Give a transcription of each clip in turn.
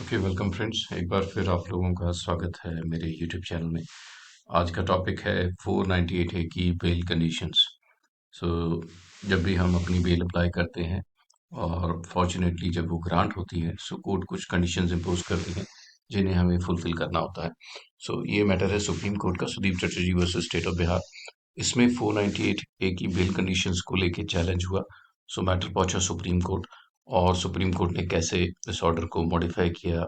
Okay, welcome friends. एक बार फिर आप लोगों का स्वागत है मेरे यूट्यूब चैनल में। आज का टॉपिक है 498 ए की बेल कंडीशंस। सो जब भी हम अपनी बेल अप्लाई करते हैं और फॉर्चुनेटली जब वो ग्रांट होती है, सो कोर्ट कुछ कंडीशंस इम्पोज करती है जिन्हें हमें फुलफिल करना होता है। सो ये मैटर है सुप्रीम कोर्ट का, Sudeep Chatterjee versus state of Bihar. इसमें 498 ए की बेल कंडीशंस को लेके चैलेंज हुआ। सो मैटर पहुंचा सुप्रीम कोर्ट और सुप्रीम कोर्ट ने कैसे इस ऑर्डर को मॉडिफाई किया,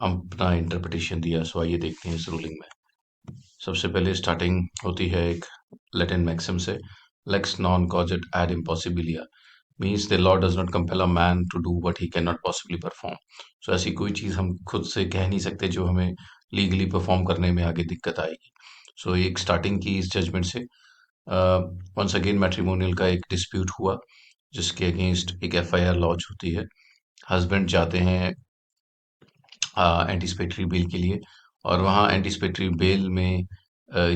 अपना इंटरप्रिटेशन दिया। सो आइए देखते हैं इस रूलिंग में। सबसे पहले स्टार्टिंग होती है एक लैटिन मैक्सिम से, लेक्स नॉन कॉजेट एड इम्पॉसिबिलिया। Means the law does not compel a man to do what he can not possibly perform. So ऐसी कोई चीज़ हम खुद से कह नहीं सकते जो हमें लीगली परफॉर्म करने में आगे दिक्कत आएगी। सो एक स्टार्टिंग की इस जजमेंट से वंस अगेन मैट्रिमोनियल का एक डिस्प्यूट हुआ जिसके अगेंस्ट एक एफआईआर लॉन्च होती है। हस्बैंड जाते हैं एंटीसिपेटरी बेल के लिए, और वहाँ एंटीसिपेटरी बेल में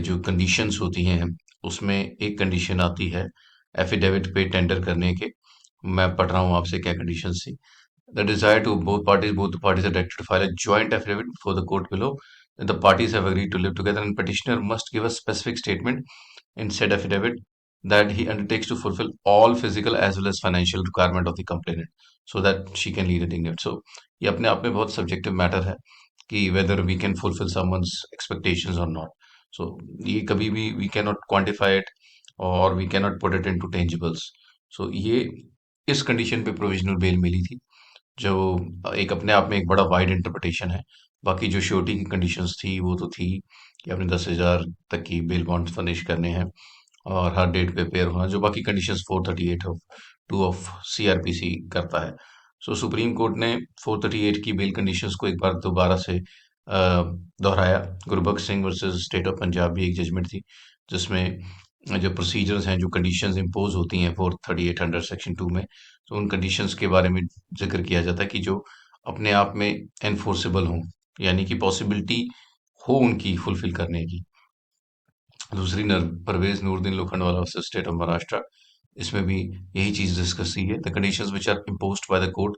जो कंडीशंस होती हैं उसमें एक कंडीशन आती है एफिडेविट पे टेंडर करने के। मैं पढ़ रहा हूँ आपसे क्या कंडीशंस थी। The desire to both the parties are directed to file a joint affidavit before the court below that the parties have agreed to live together, and petitioner must give a specific statement in said affidavit that he undertakes to fulfill all physical as well as financial requirement of the complainant so that she can lead a dignified. So ये अपने आप में बहुत subjective matter है कि whether we can fulfill someone's expectations or not. So ये कभी भी we cannot quantify it और we cannot put it into tangibles. So ये इस कंडीशन पे प्रोविजनल बेल मिली थी, जो एक अपने आप में एक बड़ा वाइड इंटरप्रिटेशन है। बाकी जो श्योरिटी की कंडीशंस थी वो तो थी कि आपने 10,000 तक की बेल बॉन्ड फर्निश करने हैं और हर डेट पे पेयर होना। जो बाकी कंडीशंस 438 ऑफ 2 ऑफ सीआरपीसी करता है। सो सुप्रीम कोर्ट ने 438 की बेल कंडीशंस को एक बार दोबारा से दोहराया। Gurbaksh Singh versus state of Punjab भी एक जजमेंट थी जिसमें जो प्रोसीजर्स हैं, जो कंडीशंस इम्पोज होती हैं 438 अंडर सेक्शन 2 में, तो उन कंडीशंस के बारे में जिक्र किया जाता है कि जो अपने आप में एनफोर्सेबल हों, यानी कि पॉसिबिलिटी हो उनकी फुलफिल करने की। दूसरी Parvez Nooruddin Lokhandwala versus state of Maharashtra, इसमें भी यही चीज डिस्कस की है। The conditions which are imposed by the court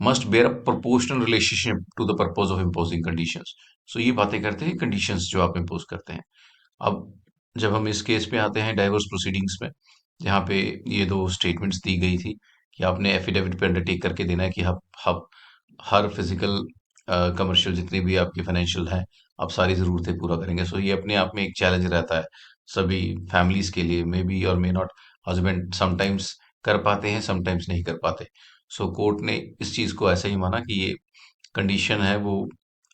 must bear a proportional relationship to the purpose of imposing conditions. So ये बातें करते हैं कंडीशंस जो आप इम्पोज करते हैं। अब जब हम इस केस में आते हैं डाइवोर्स प्रोसीडिंग्स में, जहाँ पे ये दो स्टेटमेंट्स दी गई थी कि आपने एफिडेविट पे अंडरटेक करके देना है कि आप हर फिजिकल कमर्शियल जितनी भी आपकी फाइनेंशियल है, आप सारी ज़रूरतें पूरा करेंगे। सो ये अपने आप में एक चैलेंज रहता है सभी फैमिलीज के लिए। मे बी और मे नॉट, हस्बैंड समटाइम्स कर पाते हैं, समटाइम्स नहीं कर पाते। सो कोर्ट ने इस चीज़ को ऐसा ही माना कि ये कंडीशन है वो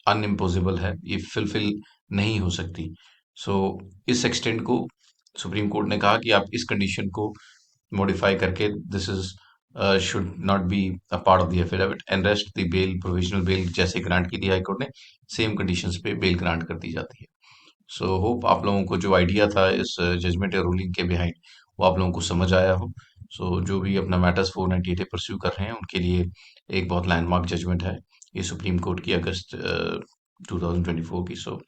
अनइम्पोजिबल है, ये फुलफिल नहीं हो सकती। सो इस एक्सटेंड को सुप्रीम कोर्ट ने कहा कि आप इस कंडीशन को मॉडिफाई करके this is should not be a part of the affidavit and rest the bail, provisional bail जैसे ग्रांट की थी हाई कोर्ट ने, सेम कंडीशंस पे बेल ग्रांट कर दी जाती है। सो होप आप लोगों को जो आइडिया था इस जजमेंट या रूलिंग के बिहाइंड वो आप लोगों को समझ आया हो। सो जो भी अपना मैटर्स 498 परस्यू कर रहे हैं उनके लिए एक बहुत लैंडमार्क जजमेंट है ये सुप्रीम कोर्ट की, अगस्त 2024 की। सो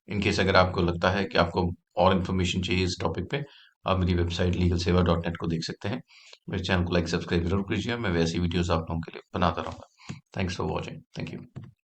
इन केस अगर आपको लगता है कि आपको और इन्फॉर्मेशन चाहिए इस टॉपिक पे, आप मेरी वेबसाइट legalseva.net को देख सकते हैं। मेरे चैनल को लाइक सब्सक्राइब जरूर कीजिए, मैं वैसी वीडियोस आप लोगों के लिए बनाता रहूंगा। Thanks for watching. Thank you.